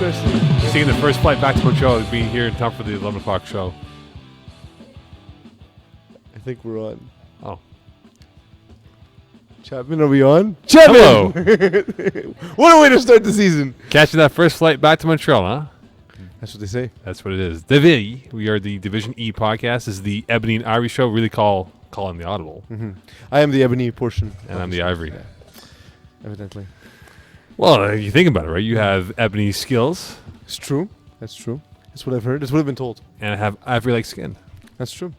Interesting. Seeing the first flight back to Montreal, being here in time for the 11 o'clock show. I think we're on. Oh. Chapman, are we on? Chapman! Hello. What a way to start the season. Catching that first flight back to Montreal, huh? That's what they say. That's what it is. Divi. We are the Division E podcast. This is the Ebony and Ivory show. Really call him the Audible. Mm-hmm. I am the ebony portion. And I'm the Ivory. Yeah. Evidently. Well, you think about it, right? You have Ebony skills. It's true. That's true. That's what I've heard. That's what I've been told. And I have Ivory-like skin. That's true.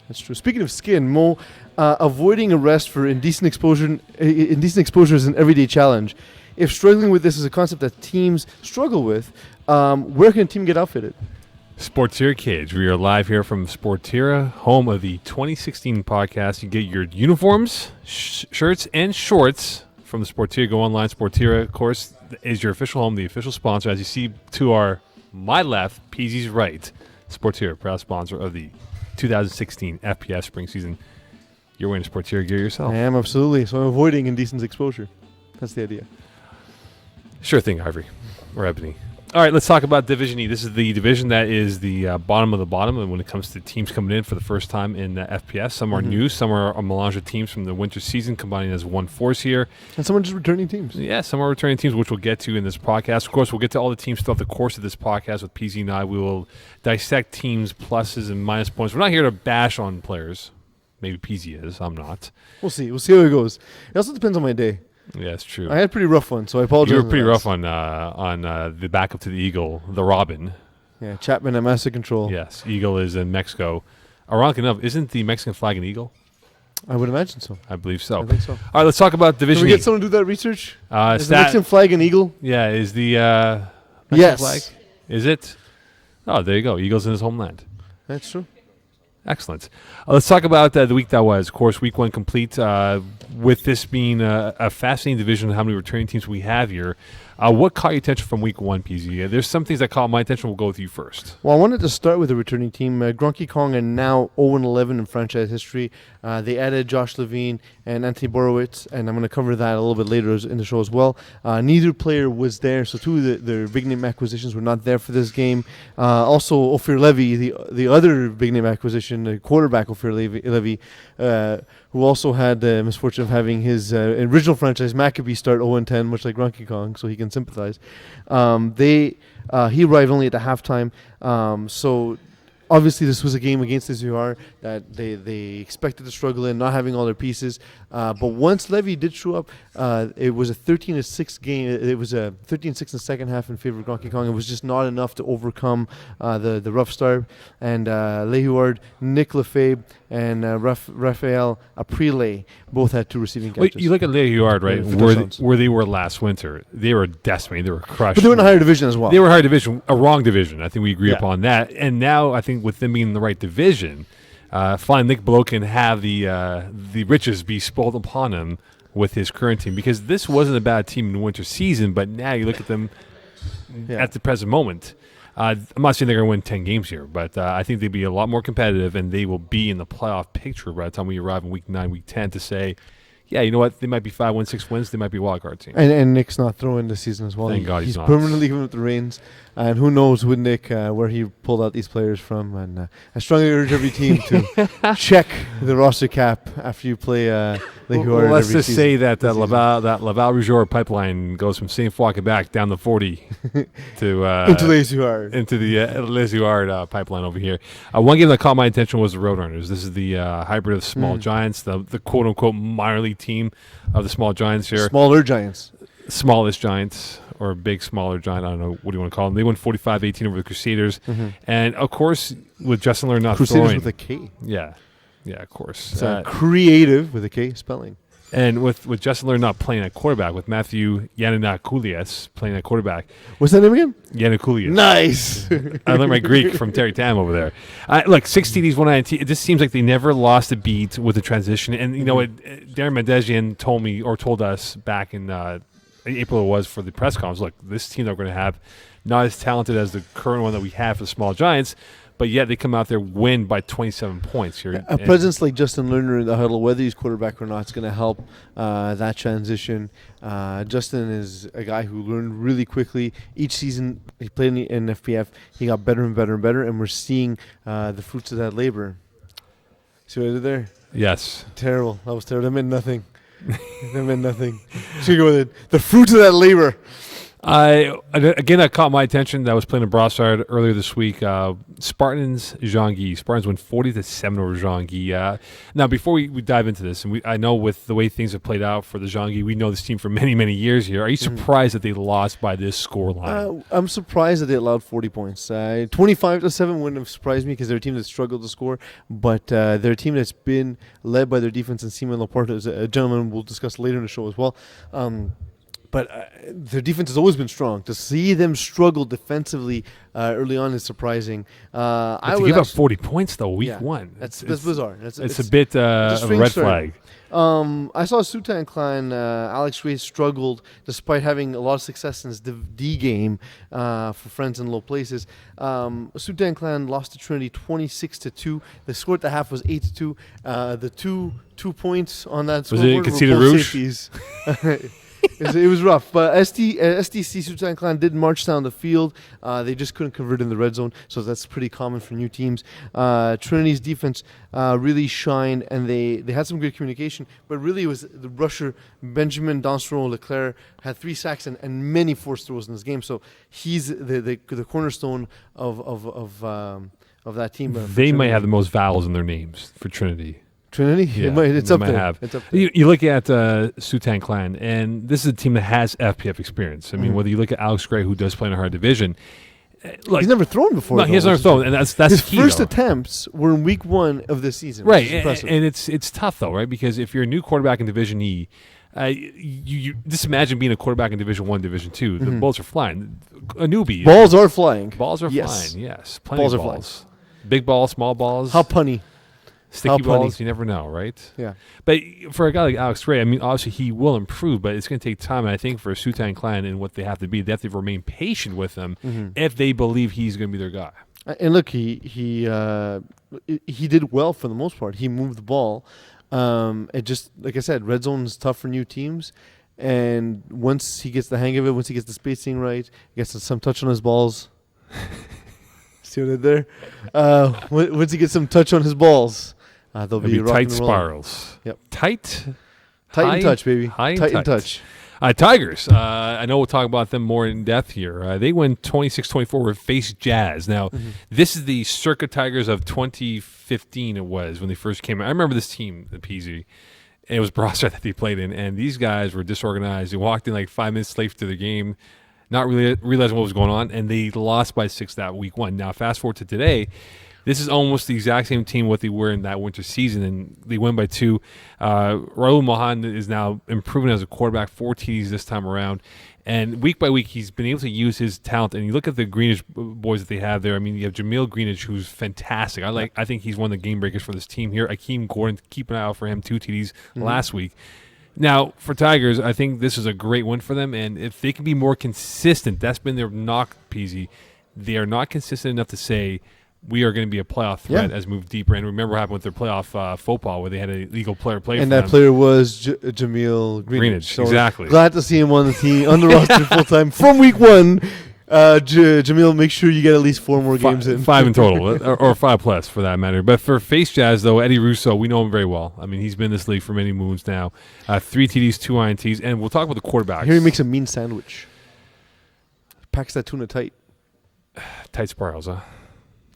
That's true. Speaking of skin, Mo, avoiding arrest for indecent exposure is an everyday challenge. If struggling with this is a concept that teams struggle with, where can a team get outfitted? Sportiera Cage. We are live here from Sportiera, home of the 2016 podcast. You get your uniforms, shirts, and shorts from the Sportiera. Go online. Sportiera, of course, is your official home, the official sponsor. As you see to my left, PZ's right, Sportiera, proud sponsor of the 2016 FPS spring season. You're wearing Sportiera gear yourself. I am, absolutely. So I'm avoiding indecent exposure. That's the idea. Sure thing, Ivory. Or Ebony. All right, let's talk about Division E. This is the division that is the bottom of the bottom, and when it comes to teams coming in for the first time in FPS, some are new, some are a melange of teams from the winter season combining as one force here. And some are just returning teams. Yeah, some are returning teams, which we'll get to in this podcast. Of course, we'll get to all the teams throughout the course of this podcast with PZ and I. We will dissect teams' pluses and minus points. We're not here to bash on players. Maybe PZ is. I'm not. We'll see. We'll see how it goes. It also depends on my day. Yeah, it's true. I had a pretty rough one, so I apologize. You were pretty rough on the backup to the Eagle, the Robin. Yeah, Chapman at master control. Yes, Eagle is in Mexico. Ironically enough, isn't the Mexican flag an eagle? I would imagine so. I believe so. I think so. All right, let's talk about Division Can we E. get someone to do that research? Is the Stat- Mexican flag an eagle? Yeah, is the Mexican Yes. flag? Is it? Oh, there you go. Eagle's in his homeland. That's true. Excellent. Let's talk about the week that was. Of course, week one complete. With this being a fascinating division, how many returning teams we have here. What caught your attention from week one, PZ? There's some things that caught my attention. We'll go with you first. Well, I wanted to start with the returning team. Gronky Kong are now 0-11 in franchise history. They added Josh Levine and Anthony Borowitz, and I'm going to cover that a little bit later in the show as well. Neither player was there, so two of their big-name acquisitions were not there for this game. Also, Ophir Levy, the other big-name acquisition, the quarterback Ophir Levy, who also had the misfortune of having his original franchise Maccabee start 0-10, much like Gronky Kong, so he can sympathize. He arrived only at the halftime, so obviously this was a game against the ZUR that they expected to struggle in, not having all their pieces. But once Levy did show up, it was a 13-6 game. It was a 13-6 in the second half in favor of Gronky Kong. It was just not enough to overcome the rough start. And Lehuard, Nick Lefebvre, and Raphael Aprile both had two receiving catches. Wait, you look at Lehuard, right? Where they were last winter. They were decimated. They were crushed. But they were in a higher division as well. They were a higher division, a wrong division. I think we agree Yeah. upon that. And now I think with them being in the right division, finally Nick Below can have the riches be spoiled upon him with his current team, because this wasn't a bad team in the winter season, but now you look at them at the present moment. I'm not saying they're going to win 10 games here, but I think they'd be a lot more competitive, and they will be in the playoff picture by the time we arrive in week 9, week 10 to say, yeah, you know what? They might be 5 wins, 6 wins. They might be a wild card team. And Nick's not throwing this season as well. Thank God he's not. Permanently giving up the reins. And who knows with Nick where he pulled out these players from. And I strongly urge every team to check the roster cap after you play Lehuard. Let's just say that Laval Rougeau pipeline goes from St. Foy, Quebec down the 40 to into Lehuard. Into the Lehuard pipeline over here. One game that caught my attention was the Roadrunners. This is the hybrid of Small Giants, the quote-unquote minor league team of the Small Giants here. Smaller Giants. Smallest Giants, or big, smaller Giant. I don't know. What do you want to call them? They won 45-18 over the Crusaders. Mm-hmm. And, of course, with Justin Lerner not Crusaders throwing. with a K. Yeah. Yeah, of course. It's creative with a K spelling. And with Justin Lerner not playing at quarterback, with Matthew Yananakoulias playing at quarterback. What's that name again? Yanakoulias. Nice. I learned my Greek from Terry Tam over there. Look, 6 TDs, 1 INT. It just seems like they never lost a beat with the transition. And, you know what, Darren Mendezian told us back in April it was for the press conference, look, this team that we're going to have, not as talented as the current one that we have for the Small Giants, but yet they come out there, win by 27 points here. A presence like Justin Lerner in the huddle, whether he's quarterback or not, is going to help that transition. Justin is a guy who learned really quickly. Each season he played in FPF, he got better and better and better, and we're seeing the fruits of that labor. See what I did there? Yes. Terrible. That was terrible. That meant nothing. That meant nothing. Should go with it. The fruits of that labor. That caught my attention. That was playing in Brossard earlier this week. Spartans Jean-Guy. Spartans went 40-7 over Jean-Guy. Now, before we dive into this, and I know with the way things have played out for the Jean-Guy, we know this team for many, many years here. Are you surprised that they lost by this score line? I'm surprised that they allowed 40 points. 25-7 wouldn't have surprised me because they're a team that struggled to score, but they're a team that's been led by their defense, and Simon Laporte is a gentleman we'll discuss later in the show as well. But their defense has always been strong. To see them struggle defensively early on is surprising. To give up 40 points, though, week one. That's bizarre. It's a bit of a red flag. I saw Sutan Clan, Alex Ray struggled despite having a lot of success in his D game for friends in low places. Sutan Clan lost to Trinity 26-2. The score at the half was 8-2. The two points on that scoreboard were both safeties. It was rough, but STC Sutan Clan did march down the field. They just couldn't convert in the red zone, so that's pretty common for new teams. Trinity's defense really shined, and they had some good communication, but really it was the rusher Benjamin Donstro Leclerc had 3 sacks and many forced throws in this game, so he's the cornerstone of that team. They might have the most vowels in their names for Trinity. Trinity? Yeah, it's up there. It's up there. You look at Sutan Clan, and this is a team that has FPF experience. I mean, whether you look at Alex Gray, who does play in a hard division, he's never thrown before. No, he has never thrown, and that's his key, first though. attempts were in week 1 of this season. Right, and it's tough though, right? Because if you're a new quarterback in Division E, you just imagine being a quarterback in Division 1, Division 2. The balls are flying. A newbie. Balls are flying. Balls are flying. Yes, plenty balls of are balls. flying. Big balls, small balls. How punny. Sticky balls, you never know, right? Yeah. But for a guy like Alex Ray, I mean, obviously he will improve, but it's going to take time. And I think for Sutan Clan and what they have to be, they have to remain patient with him if they believe he's going to be their guy. And look, he did well for the most part. He moved the ball. It just, like I said, red zone is tough for new teams. And once he gets the hang of it, once he gets the spacing right, he gets some touch on his balls. See what I did there? Once he gets some touch on his balls, they'll be tight spirals. Yep. Tight and touch, baby. Tight and touch. Tigers. I know we'll talk about them more in depth here. They win 26-24 with Face Jazz. Now, this is the Circa Tigers of 2015 it was when they first came out. I remember this team, the PZ. It was Brossard that they played in, and these guys were disorganized. They walked in like 5 minutes late to the game, not really realizing what was going on, and they lost by 6 that week 1. Now, fast forward to today. This is almost the exact same team what they were in that winter season, and they win by 2. Raul Mohan is now improving as a quarterback, 4 TDs this time around. And week by week, he's been able to use his talent. And you look at the Greenwich boys that they have there. I mean, you have Jameel Greenwich, who's fantastic. I think he's one of the game breakers for this team here. Akeem Gordon, keep an eye out for him, 2 TDs last week. Now, for Tigers, I think this is a great win for them. And if they can be more consistent, that's been their knock, Peasy. They are not consistent enough to say, we are going to be a playoff threat as we move deeper. And remember what happened with their playoff faux pas where they had a legal player play and for them. that player was Jameel Greenwich. So exactly. Glad to see him on the team, on the roster full time from week 1. Jameel, make sure you get at least 4 more games in. 5 in total, or 5 plus for that matter. But for Face Jazz, though, Eddie Russo, we know him very well. I mean, he's been in this league for many moons now. 3 TDs, 2 INTs, and we'll talk about the quarterbacks. Here he makes a mean sandwich. Packs that tuna tight. Tight spirals, huh?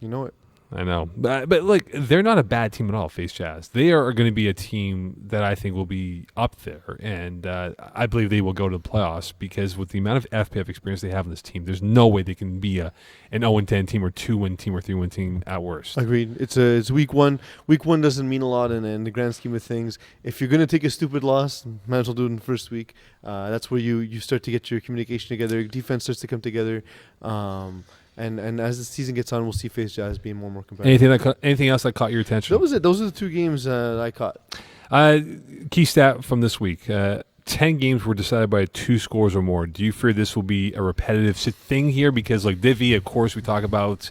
You know it. I know. But look, they're not a bad team at all, Face Jazz. They are going to be a team that I think will be up there. And I believe they will go to the playoffs because with the amount of FPF experience they have in this team, there's no way they can be an 0-10 team or 2-win team or 3-win team at worst. Agreed. It's week 1. Week 1 doesn't mean a lot in the grand scheme of things. If you're going to take a stupid loss, might as well do it in the first week. That's where you start to get your communication together. Your defense starts to come together. And as the season gets on, we'll see Face Jazz being more and more competitive. Anything else that caught your attention? That was it. Those are the 2 games that I caught. Key stat from this week. 10 games were decided by 2 scores or more. Do you fear this will be a repetitive thing here? Because like Divi, of course, we talk about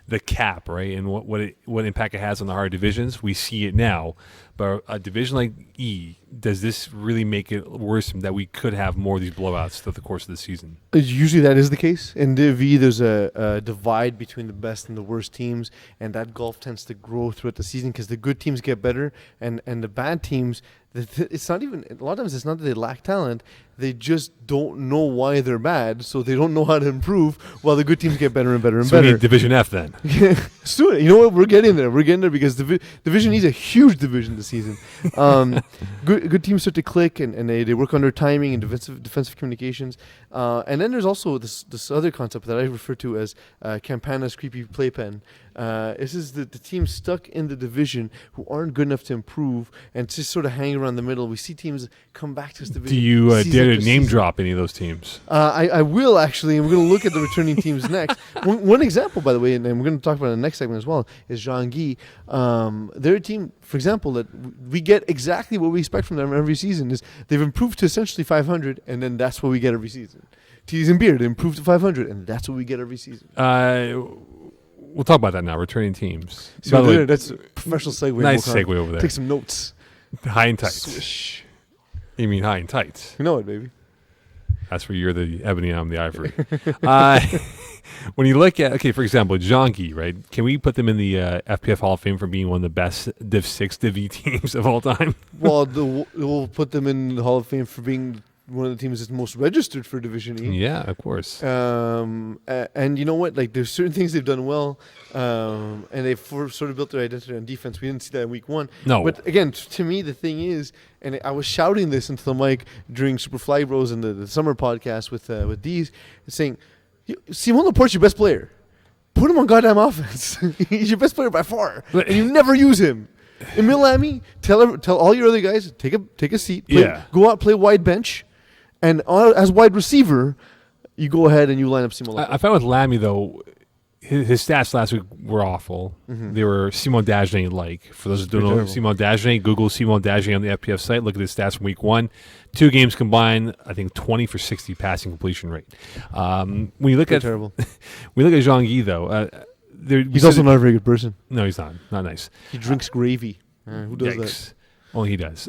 the cap, right, and what impact it has on the higher divisions. We see it now, but a division like E, does this really make it worse that we could have more of these blowouts throughout the course of the season? Usually that is the case. In Div E, there's a divide between the best and the worst teams, and that gulf tends to grow throughout the season because the good teams get better, and the bad teams, it's not even, a lot of times it's not that they lack talent, they just don't know why they're bad, so they don't know how to improve, while the good teams get better and better and So we better. need Division F then. Let's do it. You know what? We're getting there. We're getting there because Division E is a huge division this season. Good teams start to click, and they work on their timing and defensive communications. And then there's also this other concept that I refer to as Campana's creepy playpen. This is the teams stuck in the division who aren't good enough to improve and just sort of hang around the middle. We see teams come back to this division. Do you dare to name season. drop any of those teams? I will actually, and we're going to look at the returning teams next. One example, by the way, and we're going to talk about it in the next segment as well, is Jean-Guy. They're a team, for example, that we get exactly what we expect from them every season. Is they've improved to essentially 500, and then that's what we get every season. Tees and Beer, they improved to 500, and that's what we get every season. We'll talk about that now. Returning teams. So that's a professional segue. Nice segue over there. Take some notes. High and tights. Swish. You mean high and tights? You know it, baby. That's where you're the ebony and I'm the ivory. When you look at, okay, for example, Jean-Guy, right? Can we put them in the FPF Hall of Fame for being one of the best Div 6, Div E teams of all time? Well, we'll put them in the Hall of Fame for being one of the teams that's most registered for Division E. Yeah, of course. And you know what? Like, there's certain things they've done well, and they've sort of built their identity on defense. We didn't see that in week one. No. But again, to me, the thing is, and I was shouting this into the mic during Super Flag Bros and the summer podcast with Dees, saying, Simon Laporte's your best player. Put him on goddamn offense. He's your best player by far, and you never use him. Emil Lamy, tell all your other guys, take a seat. Go out, play wide bench. And as wide receiver, you go ahead and you line up Simon Laporte. I found with Lamy, though, his stats last week were awful. Mm-hmm. They were Simon Dagenet-like. For those who don't know, Simon Dagenet, Google Simon Dagenet on the FPF site. Look at his stats from week one. 2 games combined, I think 20 for 60 passing completion rate. When you look at terrible. When you look at Jean-Guy, though, he's also not a very good person. No, he's not. Not nice. He drinks gravy. Who does that? Only he does.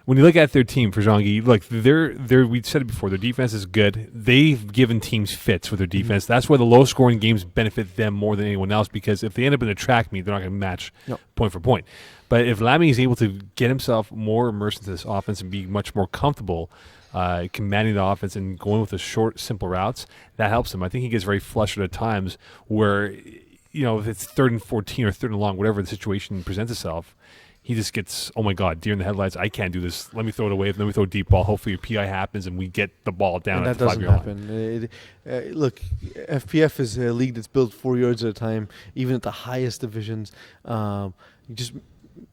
When you look at their team for Jean-Guy, look, we said it before, their defense is good. They've given teams fits with their defense. Mm-hmm. That's why the low-scoring games benefit them more than anyone else, because if they end up in a track meet, they're not going to match point for point. But if Lamy is able to get himself more immersed into this offense and be much more comfortable commanding the offense and going with the short, simple routes, that helps him. I think he gets very flustered at times where, if it's 3rd and 14 or 3rd and long, whatever the situation presents itself, he just gets, oh my God, deer in the headlights. I can't do this. Let me throw it away. Let me throw a deep ball. Hopefully your PI happens and we get the ball down at the 5-yard line. That doesn't happen. Look, FPF is a league that's built 4 yards at a time, even at the highest divisions. You just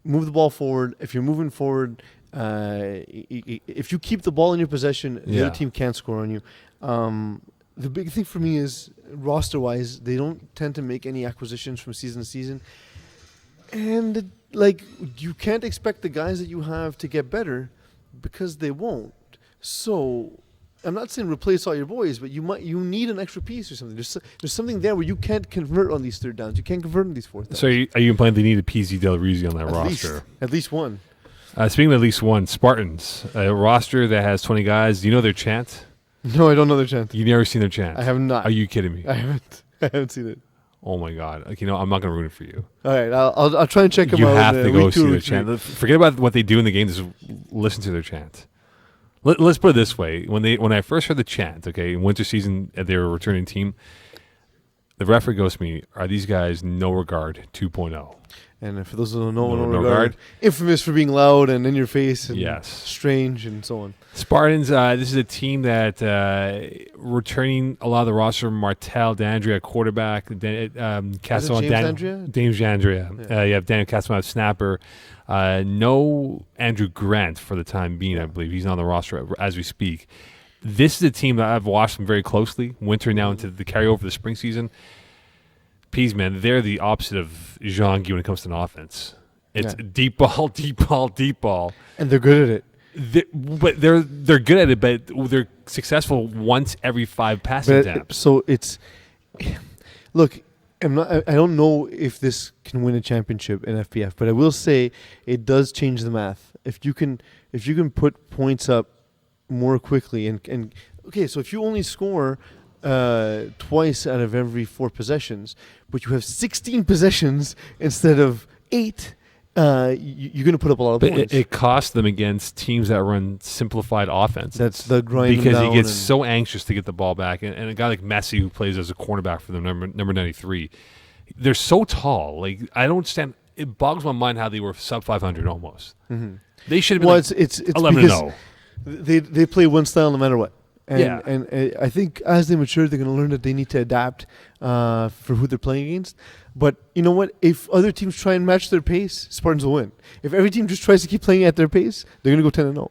move the ball forward. If you're moving forward, if you keep the ball in your possession, the other team can't score on you. The big thing for me is, roster-wise, they don't tend to make any acquisitions from season to season. And you can't expect the guys that you have to get better because they won't. So I'm not saying replace all your boys, but you need an extra piece or something. There's something there where you can't convert on these 3rd downs. You can't convert on these 4th downs. So are you implying they need a PZ Del Rizzi on that roster? At least one. Speaking of at least one, Spartans, a roster that has 20 guys. Do you know their chant? No, I don't know their chant. You've never seen their chant? I have not. Are you kidding me? I haven't seen it. Oh my God! I'm not going to ruin it for you. All right, I'll try and check them out. You have to go see their chant. Forget about what they do in the game. Just listen to their chant. Let's put it this way: when I first heard the chant, okay, in winter season, they were a returning team. The referee goes to me, "Are these guys No Regard 2.0?" And for those who don't know, No Regard, infamous for being loud and in your face and strange and so on. Spartans, this is a team that returning a lot of the roster. Martel D'Andrea, quarterback. James D'Andrea. You have Daniel Castellan, snapper. No Andrew Grant for the time being, I believe. He's on the roster as we speak. This is a team that I've watched them very closely. Winter now into the carryover the spring season. Peas, man, they're the opposite of Jean-Guy when it comes to an offense. It's deep ball, deep ball, deep ball. And they're good at it. They're good at it, but they're successful once every 5 passing attempts. So it's... Look, I don't know if this can win a championship in FPF, but I will say it does change the math. If you can put points up more quickly and okay, so if you only score twice out of every 4 possessions, but you have 16 possessions instead of 8, you're going to put up a lot of But points. it costs them against teams that run simplified offense. That's the grind because he down gets and- so anxious to get the ball back, and a guy like Messi who plays as a cornerback for them, number 93, they're so tall. Like I don't understand. It boggles my mind how they were sub 500 almost. Mm-hmm. They should have been Well, like it's 11 because 0. they play one style no matter what. And, Yeah. and I think as they mature, they're going to learn that they need to adapt for who they're playing against. But you know what? If other teams try and match their pace, Spartans will win. If every team just tries to keep playing at their pace, they're going to go 10-0.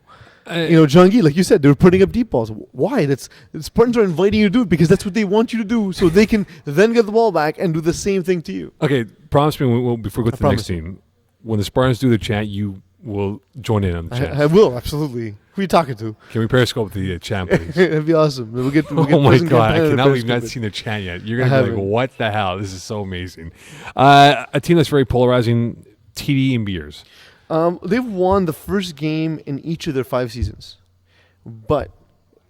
Jungi, like you said, they were putting up deep balls. Why? The Spartans are inviting you to do it because that's what they want you to do, so they can then get the ball back and do the same thing to you. Okay, promise me before we go to the promise next team, when the Spartans do their chant, you will join in on the chant. I will, absolutely. Who are you talking to? Can we periscope the chant, please? That'd be awesome. We'll get Oh my Prison god! I Campaign to cannot believe you've not periscope it. seen the chant yet. You're I gonna be like, haven't. "What the hell? This is so amazing." A team that's very polarizing: TD and Beers. They've won the first game in each of their 5 seasons, but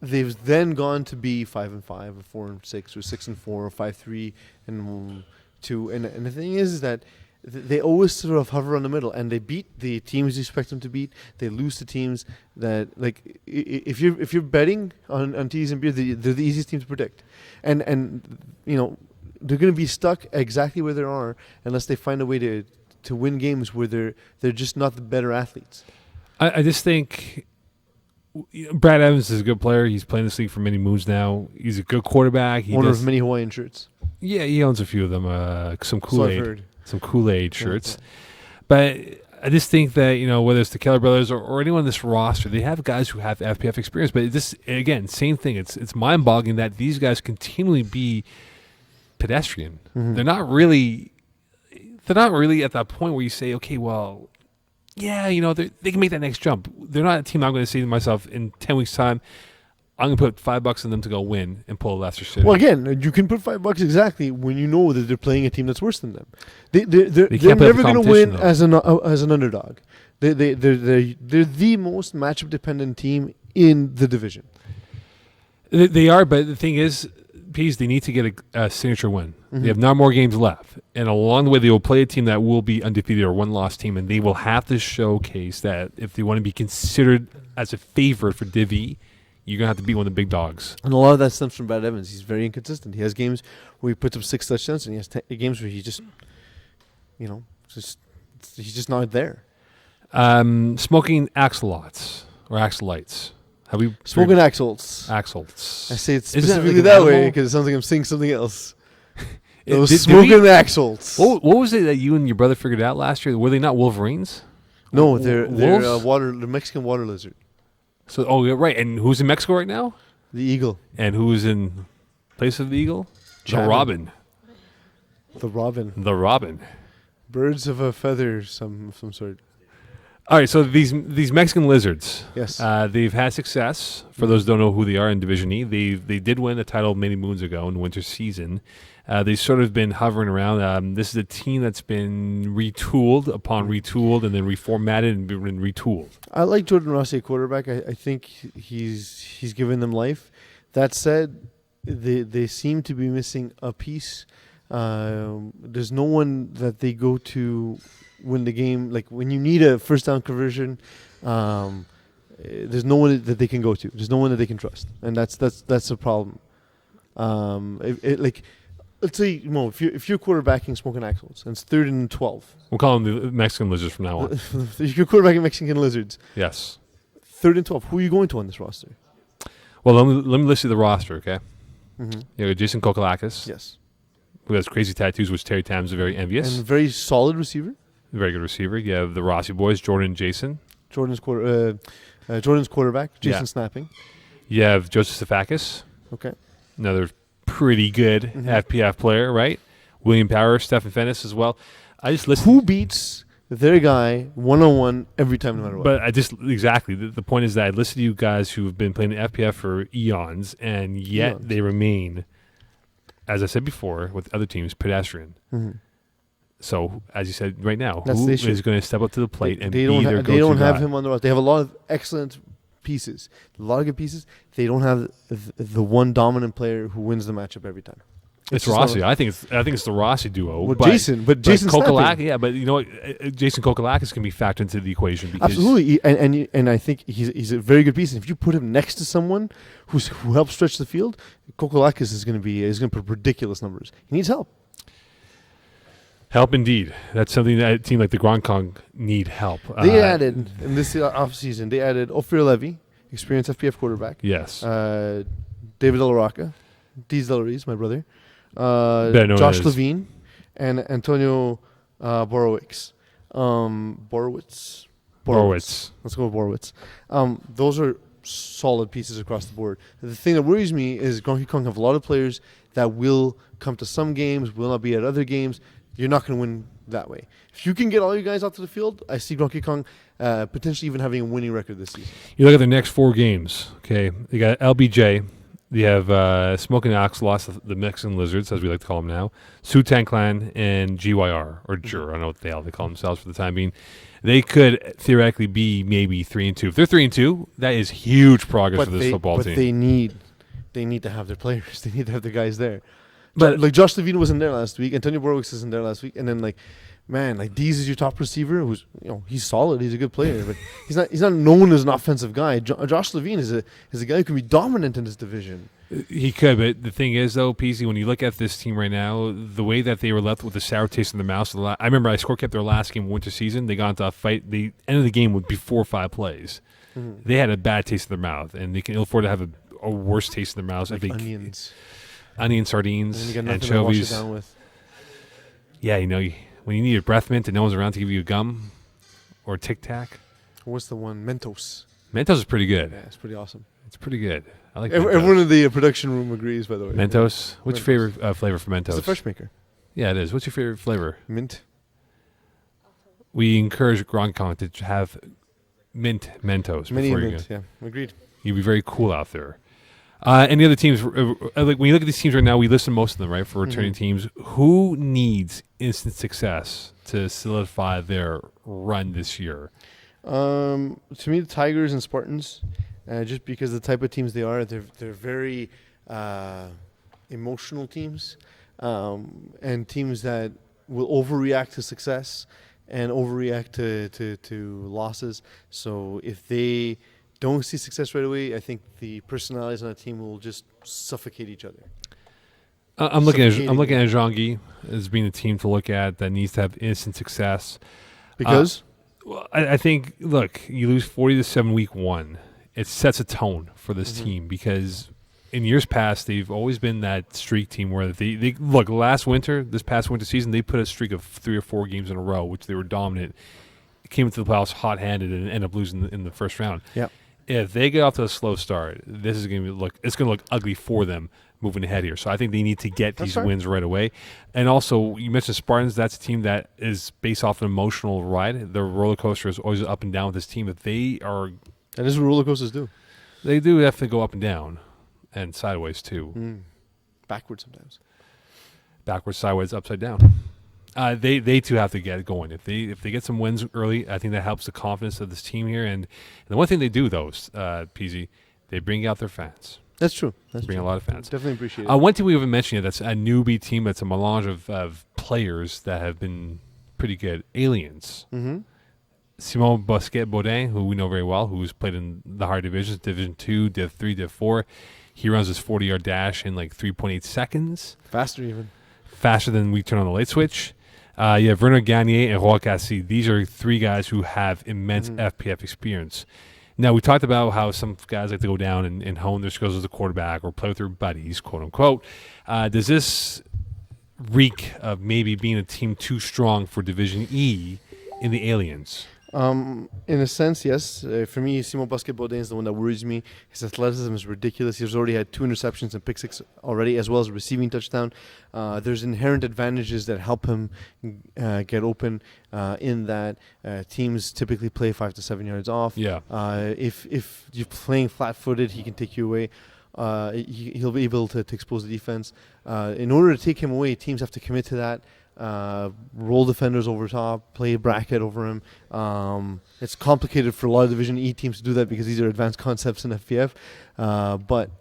they've then gone to be 5-5, or 4-6, or 6-4, or 5-3, and 2. And the thing is that they always sort of hover on the middle, and they beat the teams you expect them to beat. They lose to teams that, like, if you're betting on TDs and Beers, they're the easiest team to predict, and you know they're going to be stuck exactly where they are unless they find a way to win games where they're just not the better athletes. I just think Brad Evans is a good player. He's playing this league for many moons now. He's a good quarterback. Owner of many Hawaiian shirts. Yeah, he owns a few of them. Some So I've Kool-Aid. heard. Some Kool-Aid Yeah, shirts. But I just think that, whether it's the Keller brothers or anyone on this roster, they have guys who have FPF experience. But this, again, same thing. It's mind-boggling that these guys continually be pedestrian. Mhm. They're not really at that point where you say, okay, well, yeah, they can make that next jump. They're not a team I'm going to say to myself in 10 weeks' time, I'm going to put $5 on them to go win and pull a Leicester City. Well, again, you can put $5 exactly when you know that they're playing a team that's worse than them. They're can't play never for going to win competition, as an underdog. They're the most matchup dependent team in the division. They are, but the thing is, Pease, they need to get a signature win. Mhm. They have 9 more games left. And along the way, they will play a team that will be undefeated or one-loss team, and they will have to showcase that if they want to be considered as a favorite for Div E, you're going to have to beat one of the big dogs. And a lot of that stems from Brad Evans. He's very inconsistent. He has games where he puts up 6 touchdowns, and he has games where he just, he's just not there. Smoking axolots or axolites. Have we Smoking axles. axolts? I say it Isn't that specifically like an that way animal? because it sounds like I'm saying something else. Did Those we- smoking axles. What was it that you and your brother figured out last year? Were they not wolverines? No, they're Wolves? the Mexican water lizard, So, yeah, right. And who's in Mexico right now? the eagle, And who's in place of the eagle? Chapman. The robin. the robin, The robin. birds of a feather, some sort. All right, so these Mexican lizards, Yes. they've had success. For those who don't know who they are in Division E, they did win a title many moons ago in the winter season. They've sort of been hovering around. This is a team that's been retooled upon retooled and then reformatted and been retooled. I like Jordan Rossi, quarterback. I think he's given them life. That said, they seem to be missing a piece. There's no one that they go to win the game. Like when you need a first down conversion, there's no one that they can go to. There's no one that they can trust, and that's a problem. Let's say, Mo, if you're quarterbacking Smoking Axles and it's 3rd and 12, We'll call them the Mexican lizards from now on. if you're quarterbacking Mexican Lizards, Yes. 3rd and 12, who are you going to on this roster? Well, let me list you the roster, okay? Mm-hmm. You got Jason Kokalakis, Yes, who has crazy tattoos, which Terry Tams is very envious. and very solid receiver. Very good receiver. You have the Rossi boys, Jordan and Jason. Jordan's quarterback, Jason Yeah. snapping. You have Joseph Safakis, Okay. another pretty good Mhm. FPF player, right? William Power, Stephen Fennis as well. I just listed, Who beats their guy 1-on-1 every time, no matter what? but I just exactly the point is that I listed you guys who have been playing the FPF for eons, and yet Eons. they remain as I said before, with other teams, pedestrian. Mm-hmm. So, as you said right now, That's who the issue. is going to step up to the plate and They be their go-to they don't have guy? him on the roster. They have a lot of excellent pieces, a lot of good pieces. They don't have the one dominant player who wins the matchup every time. It's just Rossi. not- I think it's the Rossi duo. Well, but Jason Kokalakis, snapping. yeah, but you know what? Jason Kokalakis can be factored into the equation because Absolutely, and I think he's a very good piece. And if you put him next to someone who helps stretch the field, Kokolakis is going to put ridiculous numbers. He needs help. help indeed. That's something that a team like the Grand Kong need help. They added in this offseason. They added Ophir Levy, experienced FPF quarterback. Yes. David Del Rocca, Deez Del Rees, my brother. Better known Josh as- Levine, and Antonio Borowicz. Borowitz. Let's go with Borowitz. Those are solid pieces across the board. The thing that worries me is Gronky Kong have a lot of players that will come to some games, will not be at other games. You're not going to win that way. If you can get all your guys out to the field, I see Gronky Kong potentially even having a winning record this season. You look at the next 4 games. Okay, you got LBJ. You have Smoking Oxalots, the Mexican Lizards, as we like to call them now. Sutan Clan and GYR, or Jur. I don't know what the hell they call themselves for the time being. They could be maybe 3-2. If they're 3-2, that is huge progress for this football team. They need to have their players. They need to have the guys there. But- Like Josh Levine wasn't there last week. Antonio Borowicz isn't there last week. And then Deez is your top receiver. Who's he's solid. He's a good player, but he's not known as an offensive guy. Josh Levine is a guy who can be dominant in this division. He could, but the thing is, though, PC, when you look at this team right now, the way that they were left with a sour taste in their mouth. I remember I score kept their last game of winter season. They got into a fight. The end of the game would be 4 or 5 plays. Mm-hmm. They had a bad taste in their mouth, and they can ill afford to have a worse taste in their mouths. Like I think onions, onion, and sardines, then you got nothing to wash it anchovies. down with. Yeah, when you need a breath mint and no one's around to give you a gum or a Tic Tac. What's the one? Mentos. Mentos is pretty good. Yeah, it's pretty awesome. It's pretty good. I like Mentos. Everyone in the production room agrees, by the way. Mentos. What's Mentos. your favorite flavor for Mentos? It's a fresh maker. Yeah, it is. What's your favorite flavor? Mint. We encourage Grand Kong to have mint Mentos. Mini before and you mint. go. Yeah, agreed. You'd be very cool out there. Any other teams? Like when you look at these teams right now, we listen to most of them, right? For returning teams, who needs instant success to solidify their run this year? To me, the Tigers and Spartans, just because the type of teams they are, they're very emotional teams, and teams that will overreact to success and overreact to losses. So if they don't see success right away, I think the personalities on that team will just suffocate each other. I'm looking at Suffocating. Zhangyi as being a team to look at that needs to have instant success. Because Well, I think, look, you lose 40-7 week 1. It sets a tone for this team because in years past, they've always been that streak team where they look, this past winter season, they put a streak of 3 or 4 games in a row, which they were dominant. Came into the playoffs hot-handed and ended up losing in the first round. yeah, If they get off to a slow start, this is going to look ugly for them moving ahead here. So I think they need to get That's these fair. wins right away. And also, you mentioned Spartans. That's a team that is based off an emotional ride. The roller coaster is always up and down with this team. If they are, that is what roller coasters do. they do have to go up and down and sideways too. Backwards sometimes. Backwards, sideways, upside down. They too have to get going. If they get some wins early, I think that helps the confidence of this team here. And the one thing they do, though, PZ, they bring out their fans. That's true. That's Bring true. a lot of fans. Definitely appreciate it. One team we haven't mentioned yet that's a newbie team that's a melange of players that have been pretty good. Aliens. Mm-hmm. Simon Bosquet-Baudin, who we know very well, who's played in the higher divisions, Division 2, Div 3, Div 4. He runs his 40-yard dash in like 3.8 seconds. Faster even. Faster than we turn on the light switch. You have Werner Gagné and Roy Cassie. These are 3 guys who have immense FPF experience. Now, we talked about how some guys like to go down and hone their skills as a quarterback or play with their buddies, quote unquote. Does this reek of maybe being a team too strong for Division E in the Aliens? In a sense, yes. For me, Simon Bosquet-Baudin is the one that worries me. His athleticism is ridiculous. He's already had 2 interceptions and pick 6 already, as well as a receiving touchdown. There's inherent advantages that help him get open in that teams typically play 5 to 7 yards off. Yeah. If you're playing flat-footed, he can take you away. he'll be able to expose the defense. In order to take him away, teams have to commit to that. Roll defenders over top, play bracket over him. It's complicated for a lot of Division E teams to do that because these are advanced concepts in FPF. But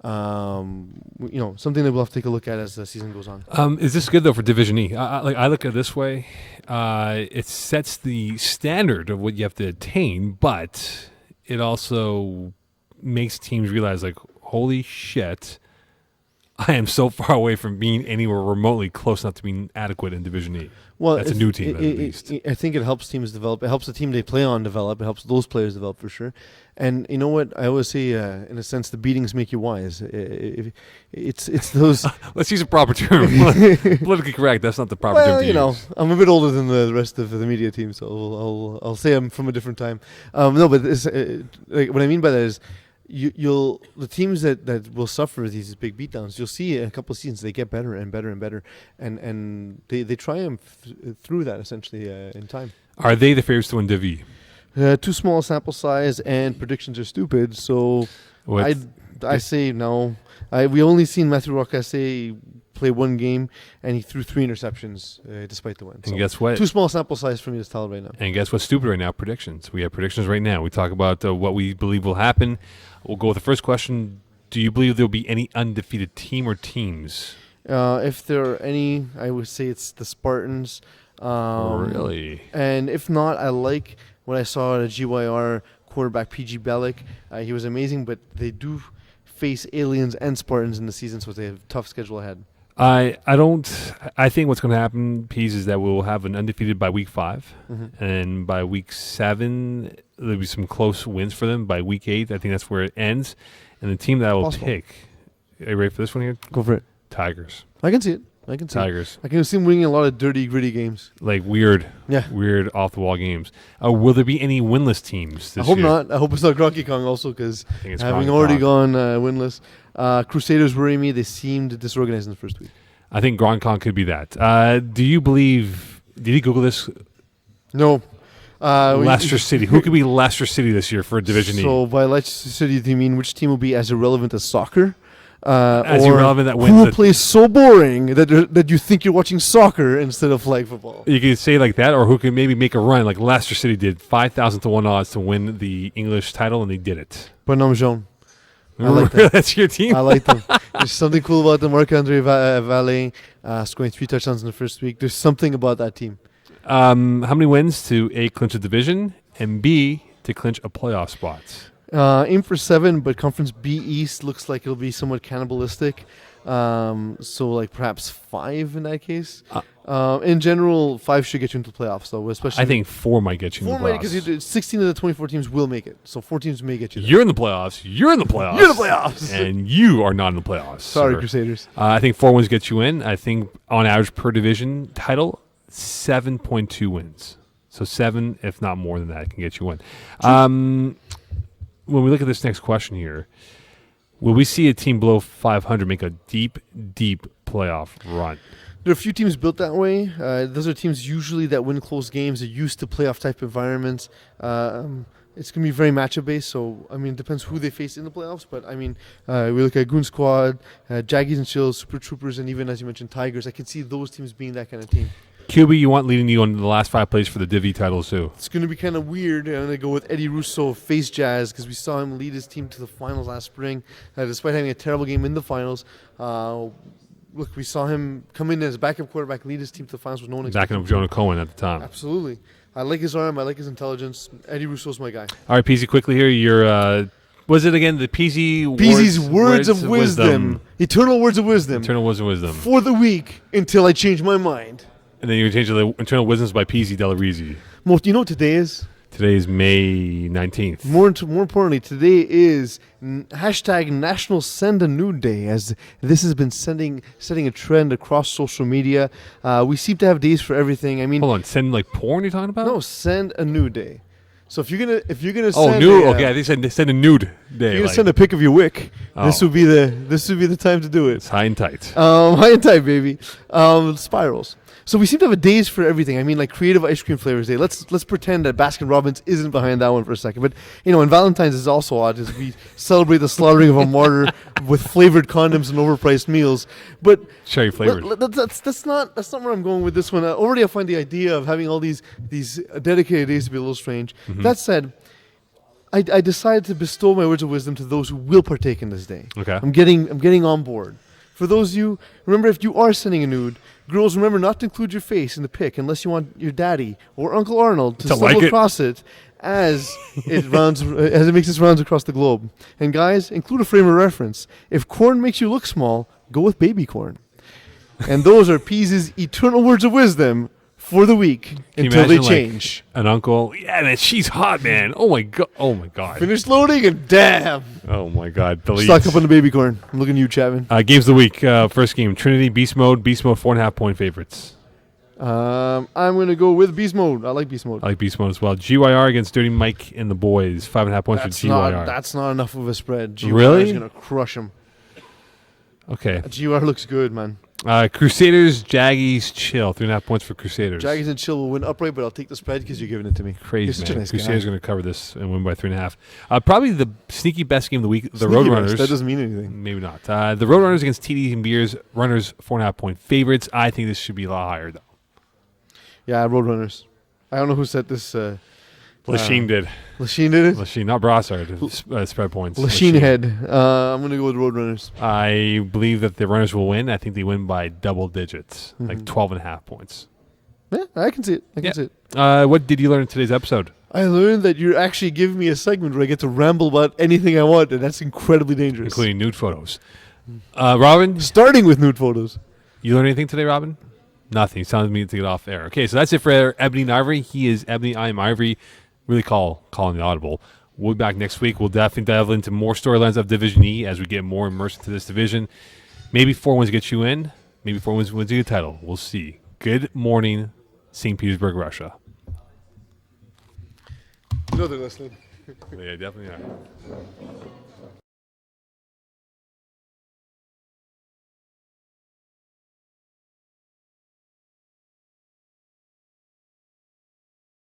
something that we'll have to take a look at as the season goes on. Is this good though for Division E? I look at it this way: it sets the standard of what you have to attain, but it also makes teams realize, like, holy shit, I am so far away from being anywhere remotely close enough to being adequate in Division E. Well, that's a new team, at least. I think it helps teams develop. It helps the team they play on develop. It helps those players develop for sure. And you know what? I always say, in a sense, the beatings make you wise. It's those. Let's use a proper term. Politically correct. That's not the proper term to use. I'm a bit older than the rest of the media team, so I'll say I'm from a different time. No, but what I mean by that is, the teams that will suffer these big beatdowns, you'll see in a couple of seasons they get better and better and better, and they triumph through that essentially in time. Are they the favorites to win Div E? Too small sample size and predictions are stupid, so I say no. We only seen Matthew Rocasse play one game, and he threw 3 interceptions despite the win. And guess what? Too small sample size for me to tell right now. And guess what's stupid right now? Predictions. We have predictions right now. We talk about what we believe will happen. We'll go with the first question. Do you believe there will be any undefeated team or teams? If there are any, I would say it's the Spartans. Really? And if not, I like what I saw at GYR quarterback PG Bellick. He was amazing, but they do face Aliens and Spartans in the season, so they have a tough schedule ahead. I think what's going to happen, Pease, is that we'll have an undefeated by week 5, and by week 7 there'll be some close wins for them. By week 8, I think that's where it ends. And the team that I will pick, are you ready for this one here? Go for it. Tigers. I can see it. Tigers. I can see them winning a lot of dirty, gritty games. Like weird off the wall games. Will there be any winless teams this year? I hope not. I hope it's not Gronky Kong also, because having already gone winless. Crusaders worry me. They seemed disorganized in the first week. I think Gronkon could be that. Do you believe? Did you Google this? No. Leicester City. Who could be Leicester City this year for Division E? So by Leicester City, do you mean which team will be as irrelevant as soccer? As irrelevant that wins. Who will play so boring that you think you're watching soccer instead of flag football? You could say like that, or who can maybe make a run like Leicester City did, 5,000 to 1 odds to win the English title, and they did it. Bonhomme Jaune. I like that. That's your team? I like them. There's something cool about them. Marc-Andre Vallée scoring 3 touchdowns in the first week. There's something about that team. How many wins to A, clinch a division, and B, to clinch a playoff spot? Aim for 7, but Conference B East looks like it'll be somewhat cannibalistic. So like perhaps 5 in that case. In general, 5 should get you into the playoffs, though. Especially I think 4 might get you into the playoffs. Because 16 of the 24 teams will make it. So 4 teams may get you there. You're in the playoffs. You're in the playoffs. You're in the playoffs. And you are not in the playoffs. Sorry, Crusaders. I think 4 wins get you in. I think on average per division title, 7.2 wins. So 7, if not more than that, can get you in. When we look at this next question here, will we see a team below 500 make a deep, deep playoff run? There are a few teams built that way. Those are teams usually that win close games. They're used to playoff type environments. It's going to be very matchup based. So, I mean, it depends who they face in the playoffs. But, I mean, we look at Goon Squad, Jaggies and Chills, Super Troopers, and even, as you mentioned, Tigers. I can see those teams being that kind of team. QB, you want leading you on the last 5 plays for the Div E titles too. It's going to be kind of weird. I'm going to go with Eddie Russo, face Jazz, because we saw him lead his team to the finals last spring. Despite having a terrible game in the finals, look, we saw him come in as a backup quarterback, lead his team to the finals with no one expecting. Backing up Jonah Cohen at the time. Absolutely. I like his arm. I like his intelligence. Eddie Russo's my guy. All right, Peasy, quickly here. Your was it again the Peasy's words of wisdom. Eternal words of wisdom. Eternal words of wisdom. For the week until I change my mind. And then you change the Internal Wisdoms by Peasy Delarizzi. Do you know what today is? Today is May 19th. More importantly, today is hashtag National Send a Nude Day, as this has been setting a trend across social media. We seem to have days for everything. I mean, hold on, send like porn you're talking about? No, Send a Nude Day. So if you're gonna send nude. Okay, I think send a nude. day. You're gonna send a pic of your wick. This would be the time to do it. It's high and tight. High and tight, baby. Spirals. So we seem to have a days for everything. I mean, like creative ice cream flavors day. Let's pretend that Baskin Robbins isn't behind that one for a second. But and Valentine's is also odd as we celebrate the slaughtering of a martyr with flavored condoms and overpriced meals. But Cherry flavored. that's not where I'm going with this one. Already, I find the idea of having all these dedicated days to be a little strange. Mm-hmm. That said, I decided to bestow my words of wisdom to those who will partake in this day. Okay. I'm getting on board. For those of you, remember if you are sending a nude, girls, remember not to include your face in the pic unless you want your daddy or Uncle Arnold to stumble across it as it makes its rounds across the globe. And guys, include a frame of reference. If corn makes you look small, go with baby corn. And those are Pease's eternal words of wisdom for the week until they change. An uncle, yeah, man, she's hot, man. Oh my god. Finish loading and damn. Oh my god. Delete. Stock up on the baby corn. I'm looking at you, Chapman. Games of the week. First game, Trinity Beast Mode. Beast Mode 4.5 point favorites. I'm gonna go with Beast Mode. I like Beast Mode. I like Beast Mode as well. GYR against Dirty Mike and the boys. 5.5 points for GYR. That's not enough of a spread. GYR Really? is gonna crush him. Okay. GYR looks good, man. Crusaders, Jaggies, chill. 3.5 points for Crusaders. Jaggies and chill will win upright, but I'll take the spread because you're giving it to me. Crazy, You're such man. a nice Crusaders guy. are going to cover this and win by 3.5. Probably the sneaky best game of the week, the Sneaky Roadrunners. best. That doesn't mean anything. Maybe not. The Roadrunners against TDs and Beers. Runners, 4.5 point favorites. I think this should be a lot higher, though. Yeah, Roadrunners. I don't know who set this. Lachine did. Lachine did it? Lachine, not Brassard. Spread points. Lachine head. I'm going to go with Roadrunners. I believe that the Runners will win. I think they win by double digits, like 12.5 points. Yeah, I can see it. I can see it. What did you learn in today's episode? I learned that you're actually giving me a segment where I get to ramble about anything I want, and that's incredibly dangerous. Including nude photos. Robin? Starting with nude photos. You learned anything today, Robin? Nothing. He's telling me to get off air. Okay, so that's it for Ebony and Ivory. He is Ebony, I am Ivory. Really calling the audible. We'll be back next week. We'll definitely dive into more storylines of Division E as we get more immersed into this division. Maybe 4 wins get you in. Maybe 4 wins you the title. We'll see. Good morning, St. Petersburg, Russia. You know they're listening. Yeah, definitely are.